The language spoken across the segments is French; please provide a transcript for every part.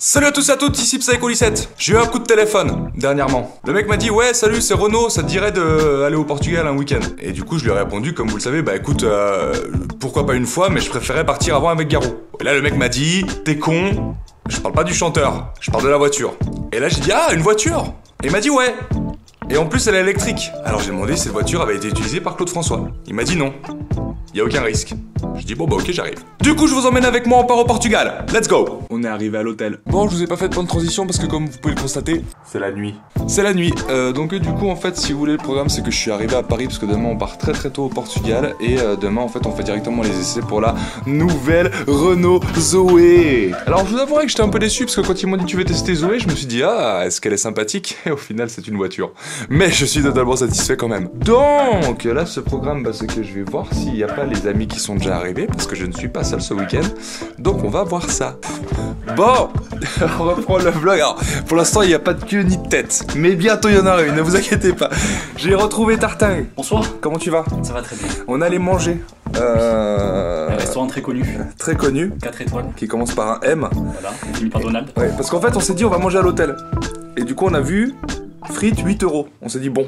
Salut à tous et à toutes, ici Psycho17. J'ai eu un coup de téléphone dernièrement. Le mec m'a dit ouais salut c'est Renaud, ça te dirait d'aller au Portugal un week-end. Et du coup je lui ai répondu comme vous le savez, bah écoute, pourquoi pas une fois, mais je préférais partir avant avec Garou. Et là le mec m'a dit t'es con, je parle pas du chanteur, je parle de la voiture. Et là j'ai dit ah une voiture. Et il m'a dit ouais. Et en plus elle est électrique. Alors j'ai demandé si cette voiture avait été utilisée par Claude François. Il m'a dit non. Y a aucun risque. Je dis bon bah ok j'arrive. Du coup je vous emmène avec moi, on part au Portugal. Let's go. On est arrivé à l'hôtel. Bon je vous ai pas fait de plan de transition parce que comme vous pouvez le constater, c'est la nuit. C'est la nuit. Donc du coup en fait si vous voulez le programme c'est que je suis arrivé à Paris parce que demain on part très tôt au Portugal. Et demain en fait on fait directement les essais pour la nouvelle Renault Zoé. Alors je vous avouerai que j'étais un peu déçu parce que quand ils m'ont dit tu veux tester Zoé, je me suis dit ah est-ce qu'elle est sympathique. Et au final c'est une voiture. Mais je suis totalement satisfait quand même. Donc là ce programme bah, c'est que je vais voir s'il n'y a pas les amis qui sont déjà arrivés parce que je ne suis pas seul ce week-end. Donc on va voir ça. Bon, on reprend le vlog. Alors, pour l'instant il n'y a pas de queue ni de tête, mais bientôt il y en aura une, ne vous inquiétez pas. J'ai retrouvé Tartin. Bonsoir. Comment tu vas? Ça va très bien. On allait manger. Un restaurant très connu. Très connu. 4 étoiles. Qui commence par un M. Voilà, fini par Donald. Ouais, parce qu'en fait on s'est dit on va manger à l'hôtel. Et du coup on a vu frites 8 €. On s'est dit bon.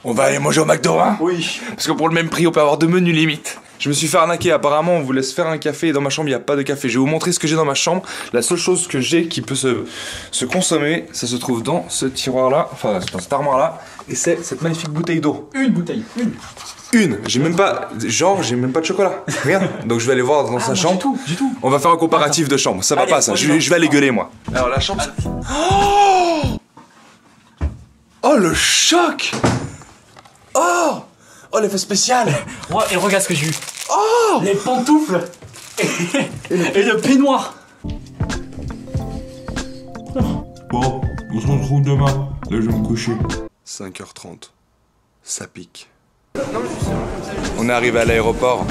On va aller manger au McDo, hein? Oui. Parce que pour le même prix, on peut avoir 2 menus limite. Je me suis fait arnaquer. Apparemment, on vous laisse faire un café et dans ma chambre, il n'y a pas de café. Je vais vous montrer ce que j'ai dans ma chambre. La seule chose que j'ai qui peut se consommer, ça se trouve dans ce tiroir-là, enfin, dans cette armoire-là. Et c'est cette magnifique bouteille d'eau. Une bouteille. Une. J'ai même pas, genre, j'ai même pas de chocolat. Rien. Donc je vais aller voir dans sa chambre. Du tout. On va faire un comparatif de chambre. Ça va Allez, pas, ça. Je vais aller gueuler, moi. Alors, la chambre, ça... Oh, le choc! Oh l'effet spécial. Ouais, et regarde ce que j'ai eu. Oh les pantoufles et le peignoir. Bon, on se retrouve demain. Là je vais me coucher. 5h30. Ça pique. On est arrivé à l'aéroport.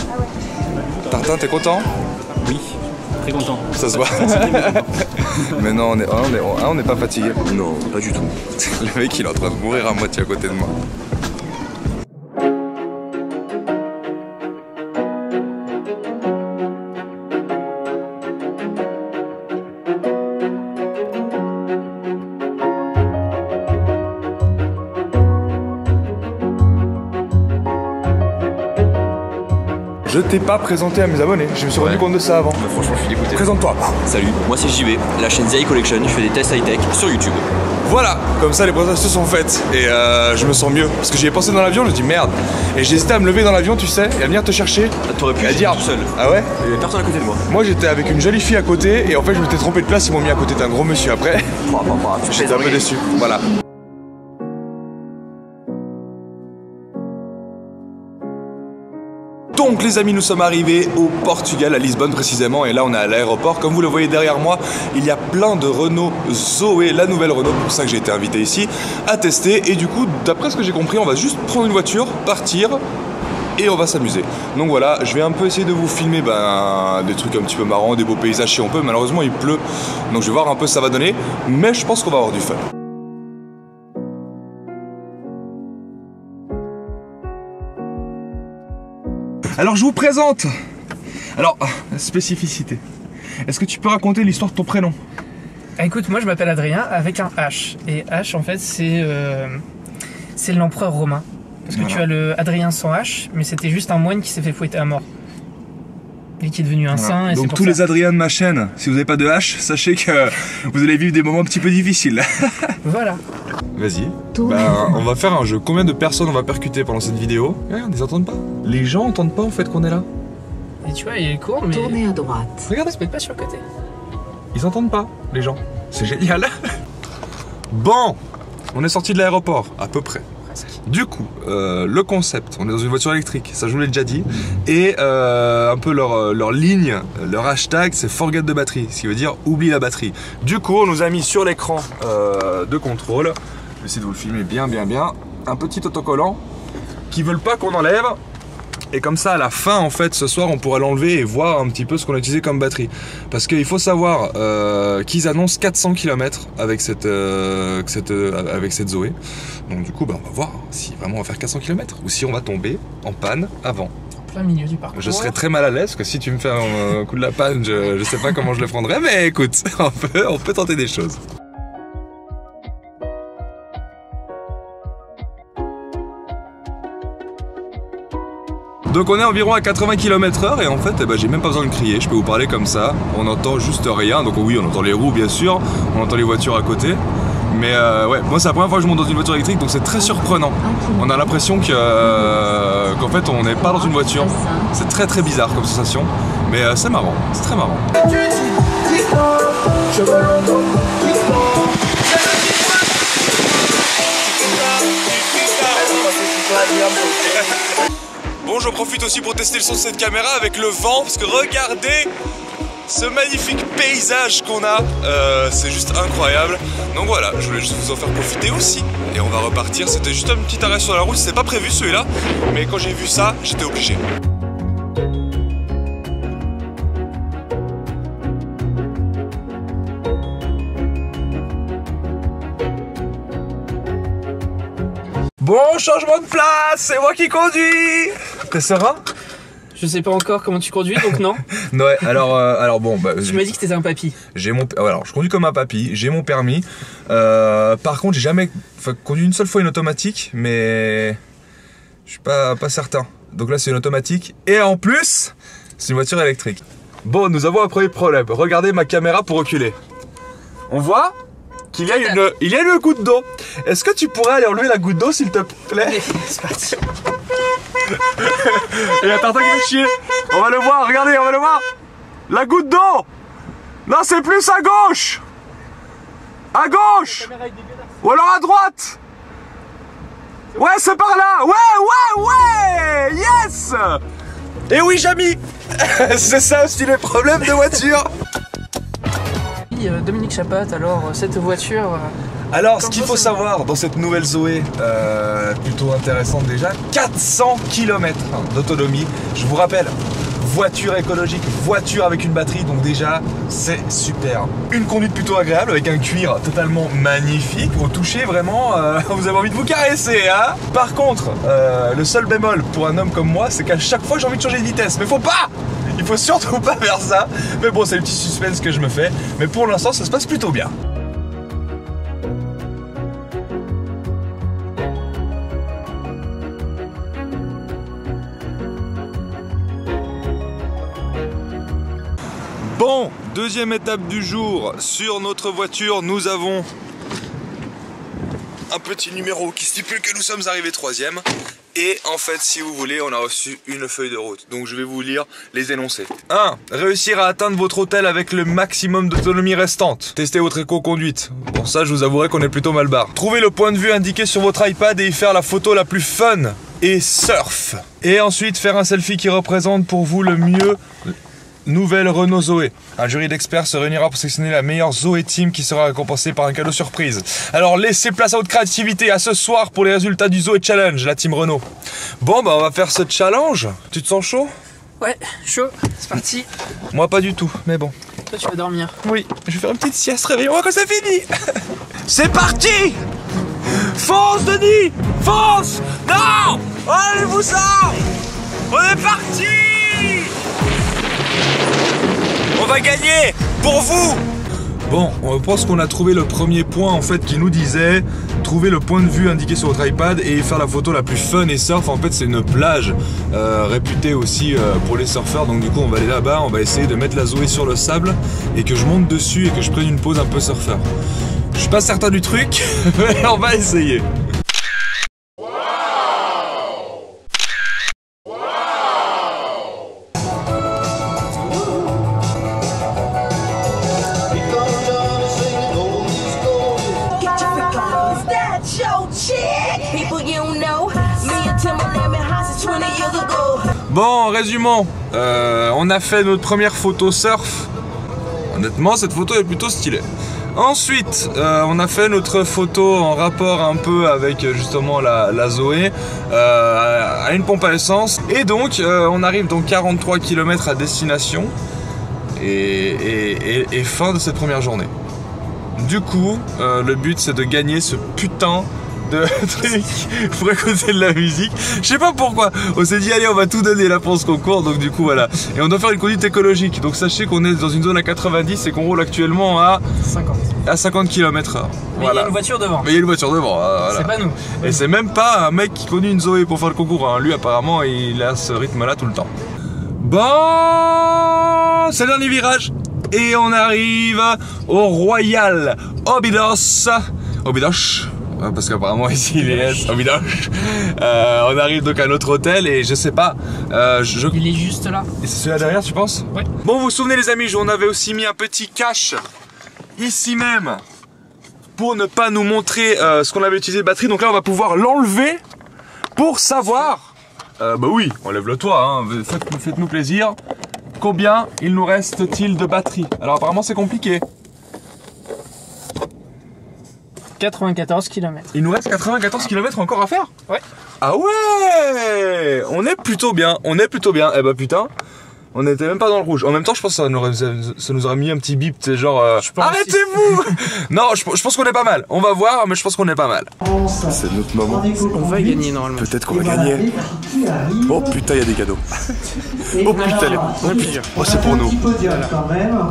Tartin, t'es content? Oui, très content. Ça se voit. Mais non, on n'est pas fatigué. Non, pas du tout. Le mec il est en train de mourir à moitié à côté de moi. Je t'ai pas présenté à mes abonnés, je me suis rendu compte de ça avant. Bah, franchement, je suis dégoûté. Présente-toi. Salut, moi c'est JV, la chaîne ZI Collection, je fais des tests high-tech sur YouTube. Voilà, comme ça les présentations sont faites et je me sens mieux. Parce que j'y ai pensé dans l'avion, je me dis merde. Et j'ai hésité à me lever dans l'avion, tu sais, et à venir te chercher. Ah, t'aurais pu dire tout seul. Ah ouais? Il y avait personne à côté de moi. Moi j'étais avec une jolie fille à côté et en fait je m'étais trompé de place, ils m'ont mis à côté d'un gros monsieur après. J'étais un peu déçu, voilà. Donc les amis, nous sommes arrivés au Portugal, à Lisbonne précisément, et là on est à l'aéroport. Comme vous le voyez derrière moi, il y a plein de Renault Zoé, la nouvelle Renault, pour ça que j'ai été invité ici, à tester. Et du coup, d'après ce que j'ai compris, on va juste prendre une voiture, partir, et on va s'amuser. Donc voilà, je vais un peu essayer de vous filmer des trucs un petit peu marrants, des beaux paysages si on peut. Malheureusement il pleut, donc je vais voir un peu ce que ça va donner, mais je pense qu'on va avoir du fun. Alors je vous présente. Alors, spécificité. Est-ce que tu peux raconter l'histoire de ton prénom? Écoute, moi je m'appelle Adrien avec un H. Et H en fait c'est l'empereur romain. Parce que tu as le Adrien sans H, mais c'était juste un moine qui s'est fait fouetter à mort. Et qui est devenu un saint. Et donc tous les Adriens de ma chaîne, si vous n'avez pas de H, sachez que vous allez vivre des moments un petit peu difficiles. Voilà. Vas-y. Bah, on va faire un jeu. Combien de personnes on va percuter pendant cette vidéo? Regarde, ils entendent pas. Les gens entendent pas en fait qu'on est là. Et tu vois, il est court, mais... Tournez à droite. Regarde, se met pas sur le côté. Ils entendent pas, les gens. C'est génial. Bon, on est sorti de l'aéroport, à peu près. Du coup, le concept, on est dans une voiture électrique, ça je vous l'ai déjà dit, et un peu leur ligne, leur hashtag, c'est forget the battery, ce qui veut dire oublie la batterie. Du coup, on nous a mis sur l'écran de contrôle, je vais essayer de vous le filmer bien, un petit autocollant qui veulent pas qu'on enlève. Et comme ça à la fin en fait ce soir on pourra l'enlever et voir un petit peu ce qu'on a utilisé comme batterie. Parce qu'il faut savoir qu'ils annoncent 400 km avec cette Zoé. Donc du coup bah, on va voir si vraiment on va faire 400 km ou si on va tomber en panne avant. plein milieu du parcours. Je serais très mal à l'aise, parce que si tu me fais un coup de la panne, je sais pas comment je le prendrais, mais écoute, on peut tenter des choses. Donc on est environ à 80 km/h et en fait j'ai même pas besoin de crier, je peux vous parler comme ça, on entend juste rien, donc oui on entend les roues bien sûr, on entend les voitures à côté, mais ouais, moi c'est la première fois que je monte dans une voiture électrique donc c'est très surprenant, on a l'impression qu'en fait on n'est pas dans une voiture, c'est très très bizarre comme sensation, mais c'est marrant, c'est très marrant. Bon, j'en profite aussi pour tester le son de cette caméra avec le vent, parce que regardez ce magnifique paysage qu'on a, c'est juste incroyable. Donc voilà, je voulais juste vous en faire profiter aussi. Et on va repartir, c'était juste un petit arrêt sur la route, c'était pas prévu celui-là, mais quand j'ai vu ça, j'étais obligé. Bon, changement de place, c'est moi qui conduis. T'es serein? Je sais pas encore comment tu conduis, donc non. Ouais, alors bon, tu m'as dit que t'étais un papy. Alors, je conduis comme un papy, j'ai mon permis. Par contre, j'ai jamais conduit une seule fois une automatique, mais je suis pas certain. Donc là, c'est une automatique et en plus, c'est une voiture électrique. Bon, nous avons un premier problème. Regardez ma caméra pour reculer. On voit qu'il y a une goutte d'eau. Est-ce que tu pourrais aller enlever la goutte d'eau s'il te plaît? C'est parti. Et attends qui fait chier. On va le voir, regardez, on va le voir. La goutte d'eau. Non, c'est plus à gauche. À gauche. Ou alors à droite. Ouais, c'est par là. Ouais. Yes. Et oui, Jamy. C'est ça aussi les problèmes de voiture. Dominique Chapat, alors cette voiture... Alors ce qu'il faut savoir dans cette nouvelle Zoé, plutôt intéressante déjà, 400 km d'autonomie, je vous rappelle, voiture écologique, voiture avec une batterie, donc déjà c'est super. Une conduite plutôt agréable avec un cuir totalement magnifique, au toucher vraiment, vous avez envie de vous caresser hein. Par contre, le seul bémol pour un homme comme moi, c'est qu'à chaque fois j'ai envie de changer de vitesse, mais faut pas! Il faut surtout pas faire ça. Mais bon, c'est le petit suspense que je me fais. Mais pour l'instant, ça se passe plutôt bien. Bon, deuxième étape du jour. Sur notre voiture, nous avons un petit numéro qui stipule que nous sommes arrivés 3e. Et en fait, si vous voulez, on a reçu une feuille de route. Donc je vais vous lire les énoncés. 1. Réussir à atteindre votre hôtel avec le maximum d'autonomie restante. Tester votre éco-conduite. Bon, ça, je vous avouerai qu'on est plutôt mal barre. Trouver le point de vue indiqué sur votre iPad et y faire la photo la plus fun. Et surf. Et ensuite, faire un selfie qui représente pour vous le mieux... Nouvelle Renault Zoé. Un jury d'experts se réunira pour sélectionner la meilleure Zoé Team qui sera récompensée par un cadeau surprise. Alors laissez place à votre créativité à ce soir pour les résultats du Zoé Challenge, la Team Renault. Bon bah on va faire ce challenge. Tu te sens chaud? Ouais, chaud, c'est parti. Moi pas du tout, mais bon. Toi tu vas dormir. Oui, je vais faire une petite sieste, réveillons-moi quand c'est fini. C'est parti. Fonce Denis. Fonce. Non. Allez-vous ça. On est parti. On va gagner pour vous. Bon, on pense qu'on a trouvé le premier point en fait qui nous disait trouver le point de vue indiqué sur votre iPad et faire la photo la plus fun et surf. En fait c'est une plage réputée aussi pour les surfeurs, donc du coup on va aller là-bas, on va essayer de mettre la Zoé sur le sable et que je monte dessus et que je prenne une pause un peu surfeur. Je suis pas certain du truc, mais on va essayer. Bon, résumons, on a fait notre première photo surf. Honnêtement, cette photo est plutôt stylée. Ensuite, on a fait notre photo en rapport un peu avec justement la Zoé à une pompe à essence. Et donc, on arrive donc 43 km à destination et fin de cette première journée. Du coup, le but c'est de gagner ce putain de trucs pour écouter de la musique. Je sais pas pourquoi. On s'est dit allez, on va tout donner là pour ce concours, donc du coup voilà. Et on doit faire une conduite écologique. Donc sachez qu'on est dans une zone à 90 et qu'on roule actuellement à 50 km/h. Mais il y a une voiture devant. Mais il y a une voiture devant. Voilà. C'est pas nous. Et c'est même pas un mec qui conduit une Zoé pour faire le concours. Hein. Lui apparemment il a ce rythme là tout le temps. Bon, c'est le dernier virage. Et on arrive au Royal Óbidos. Óbidos. Parce qu'apparemment ici il est Óbidos. On arrive donc à notre hôtel et je sais pas. Il est juste là. Et c'est celui-là derrière, tu penses? Ouais. Bon, vous vous souvenez les amis, on avait aussi mis un petit cache ici même pour ne pas nous montrer ce qu'on avait utilisé de batterie. Donc là on va pouvoir l'enlever pour savoir. Bah oui, enlève le toit, hein. Faites-nous plaisir. Combien il nous reste-t-il de batterie? Alors apparemment c'est compliqué. 94 km. Il nous reste 94 km encore à faire? Ouais. Ah ouais, on est plutôt bien, Eh bah putain, on n'était même pas dans le rouge. En même temps, je pense que ça nous aurait mis un petit bip, c'est genre arrêtez-vous. Non, je pense qu'on est pas mal. On va voir, mais je pense qu'on est pas mal. C'est notre moment. On va gagner normalement. Peut-être qu'on va gagner. Oh putain, il y a des cadeaux. Oh putain, oh, c'est pour nous.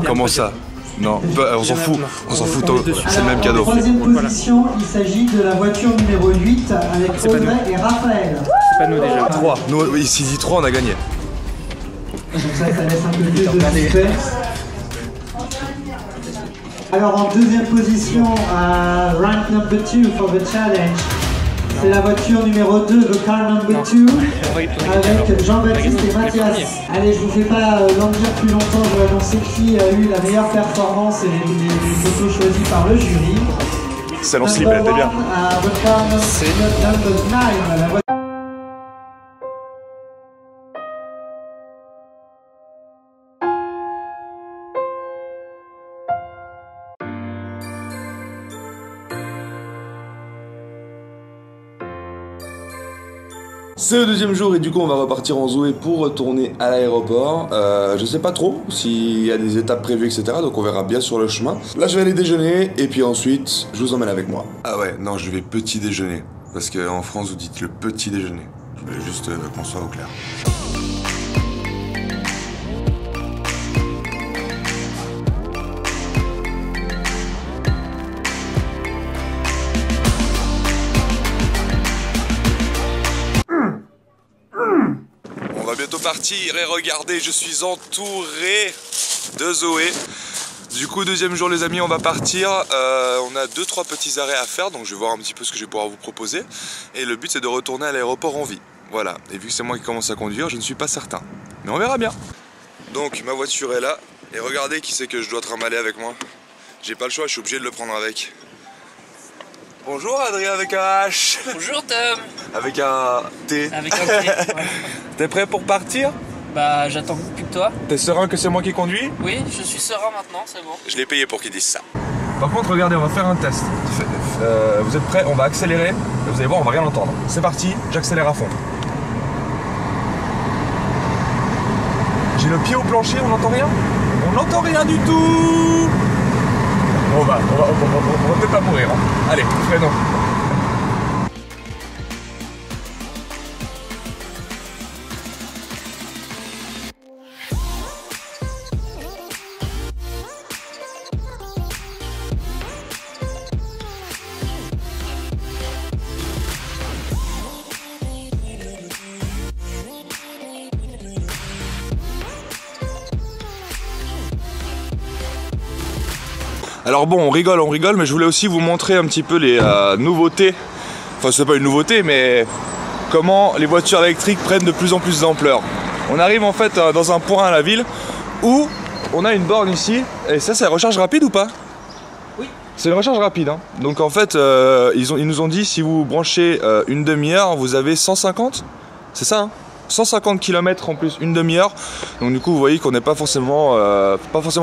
Comment ça? Non, on s'en fout, c'est le même cadeau. Troisième position, il s'agit de la voiture numéro 8 avec Audrey et Raphaël. C'est pas nous déjà. 3, nous ici dit 3, on a gagné. Donc ça laisse un peu plus de suspense. Alors en deuxième position, rank number 2 for the challenge. C'est la voiture numéro 2, the car number 2, avec Jean-Baptiste et Mathias. Allez, je vous fais pas languir plus longtemps, je vais annoncer qui a eu la meilleure performance et les photos choisies par le jury. Celle en slip, elle était bien. The car number 9, C'est le deuxième jour et du coup on va repartir en Zoé pour retourner à l'aéroport. Je sais pas trop s'il y a des étapes prévues etc, donc on verra bien sur le chemin. Là je vais aller déjeuner et puis ensuite je vous emmène avec moi. Ah ouais, non je vais petit déjeuner, parce qu'en France vous dites le petit déjeuner. Je voulais juste qu'on soit au clair. On va bientôt partir et regardez, je suis entouré de Zoé. Du coup, deuxième jour les amis, on va partir. On a 2-3 petits arrêts à faire, donc je vais voir un petit peu ce que je vais pouvoir vous proposer. Et le but c'est de retourner à l'aéroport en vie. Voilà, et vu que c'est moi qui commence à conduire, je ne suis pas certain. Mais on verra bien. Donc ma voiture est là, et regardez qui c'est que je dois trimballer avec moi. J'ai pas le choix, je suis obligé de le prendre avec. Bonjour Adrien avec un H. Bonjour Tom. Avec un T. Avec un T. Ouais. T'es prêt pour partir? Bah j'attends plus que toi. T'es serein que c'est moi qui conduis? Oui, je suis serein maintenant, c'est bon. Je l'ai payé pour qu'ils disent ça. Par contre, regardez, on va faire un test. Vous êtes prêts? On va accélérer. Vous allez voir, on va rien entendre. C'est parti, j'accélère à fond. J'ai le pied au plancher, on n'entend rien? On n'entend rien du tout! On va peut-être pas mourir. Hein. Allez, freinons. Alors bon, on rigole, mais je voulais aussi vous montrer un petit peu les nouveautés. Enfin, c'est pas une nouveauté, mais comment les voitures électriques prennent de plus en plus d'ampleur. On arrive en fait dans un point à la ville où on a une borne ici. Et ça, c'est la recharge rapide ou pas? Oui. C'est une recharge rapide. Hein. Donc en fait, ils nous ont dit si vous branchez une demi-heure, vous avez 150. C'est ça, hein? 150 km en plus, une demi-heure. Donc du coup vous voyez qu'on n'est pas forcément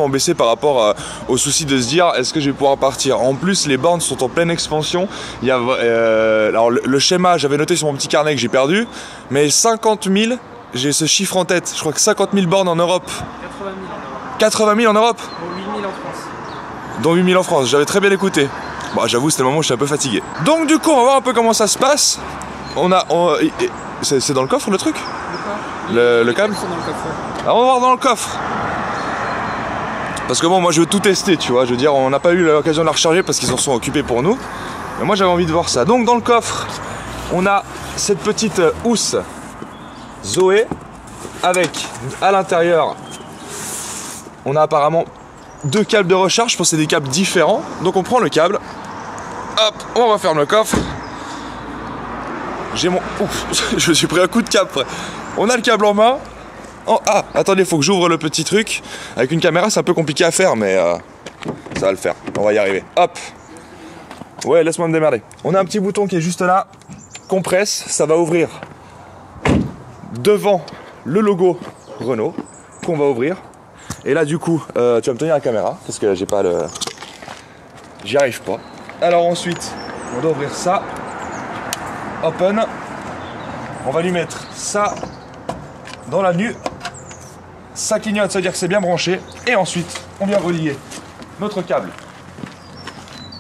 baissé par rapport au souci de se dire est-ce que je vais pouvoir partir. En plus les bornes sont en pleine expansion. Il y a, alors le schéma j'avais noté sur mon petit carnet que j'ai perdu, mais 50 000, j'ai ce chiffre en tête, je crois que 50 000 bornes en Europe. 80 000 en Europe. 80 000 en Europe. Dont 8 000 en France. Dont 8 000 en France, j'avais très bien écouté. Bon, j'avoue, c'était le moment où je suis un peu fatigué. Donc du coup, on va voir un peu comment ça se passe. C'est dans le coffre le truc? Le câble? Alors, on va voir dans le coffre. Parce que bon, moi je veux tout tester, tu vois. Je veux dire, on n'a pas eu l'occasion de la recharger parce qu'ils en sont occupés pour nous. Mais moi j'avais envie de voir ça. Donc dans le coffre, on a cette petite housse Zoé avec à l'intérieur, on a apparemment 2 câbles de recharge. Je pense que c'est des câbles différents. Donc on prend le câble. Hop, on referme le coffre. J'ai mon... Ouf, je me suis pris un coup de cap. On a le câble en main. Oh, ah, attendez, il faut que j'ouvre le petit truc. Avec une caméra, c'est un peu compliqué à faire, mais ça va le faire. On va y arriver. Hop. Ouais, laisse-moi me démerder. On a un petit bouton qui est juste là. Compresse, ça va ouvrir devant le logo Renault qu'on va ouvrir. Et là, du coup, tu vas me tenir la caméra parce que j'ai pas le... J'y arrive pas. Alors ensuite, on doit ouvrir ça. Open. On va lui mettre ça dans la nuque. Ça clignote, ça veut dire que c'est bien branché. Et ensuite, on vient relier notre câble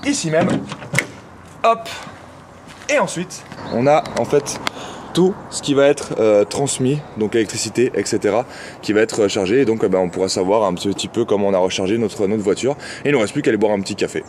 ici même. Hop. Et ensuite, on a en fait tout ce qui va être transmis, donc l'électricité, etc., qui va être chargé. Et donc, on pourra savoir un petit peu comment on a rechargé notre voiture. Et il ne nous reste plus qu'à aller boire un petit café.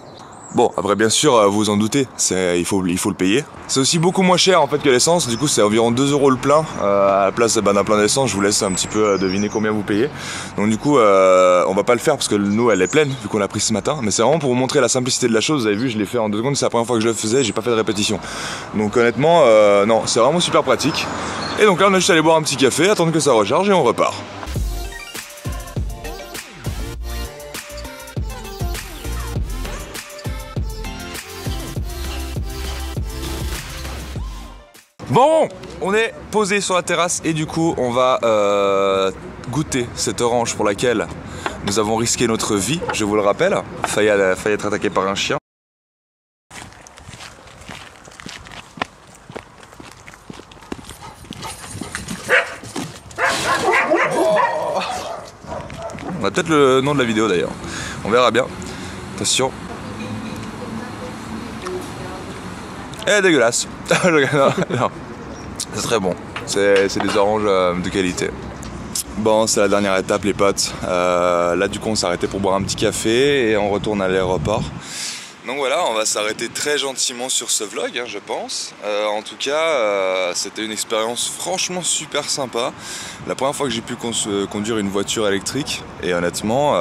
Bon, après bien sûr, vous vous en doutez, il faut le payer. C'est aussi beaucoup moins cher en fait que l'essence, du coup c'est environ 2 € le plein. À la place d'un plein d'essence, je vous laisse un petit peu deviner combien vous payez. Donc du coup, on va pas le faire parce que nous elle est pleine, vu qu'on l'a pris ce matin. Mais c'est vraiment pour vous montrer la simplicité de la chose, vous avez vu, je l'ai fait en 2 secondes, c'est la première fois que je le faisais, j'ai pas fait de répétition. Donc honnêtement, non, c'est vraiment super pratique. Et donc là on a juste allé boire un petit café, attendre que ça recharge et on repart. Bon, on est posé sur la terrasse et du coup on va goûter cette orange pour laquelle nous avons risqué notre vie, je vous le rappelle, failli être attaqué par un chien. Oh. On a peut-être le nom de la vidéo d'ailleurs, on verra bien. Attention. Eh, dégueulasse. Non. C'est très bon. C'est des oranges de qualité. Bon, c'est la dernière étape les potes. Là du coup on s'est arrêté pour boire un petit café et on retourne à l'aéroport. Donc voilà, on va s'arrêter très gentiment sur ce vlog, hein, je pense. En tout cas, c'était une expérience franchement super sympa. La première fois que j'ai pu conduire une voiture électrique, et honnêtement,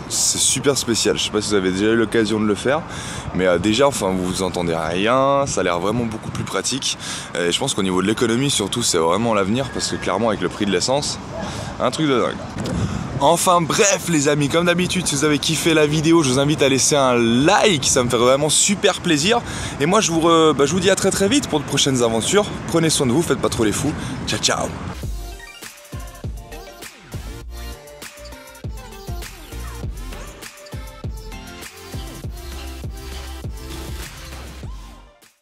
c'est super spécial. Je sais pas si vous avez déjà eu l'occasion de le faire, mais déjà, enfin, vous entendez rien, ça a l'air vraiment beaucoup plus pratique. Et je pense qu'au niveau de l'économie, surtout, c'est vraiment l'avenir, parce que clairement, avec le prix de l'essence, un truc de dingue. Enfin bref les amis, comme d'habitude, si vous avez kiffé la vidéo, je vous invite à laisser un like, ça me fait vraiment super plaisir. Et moi je vous dis à très vite pour de prochaines aventures. Prenez soin de vous, faites pas trop les fous. Ciao ciao.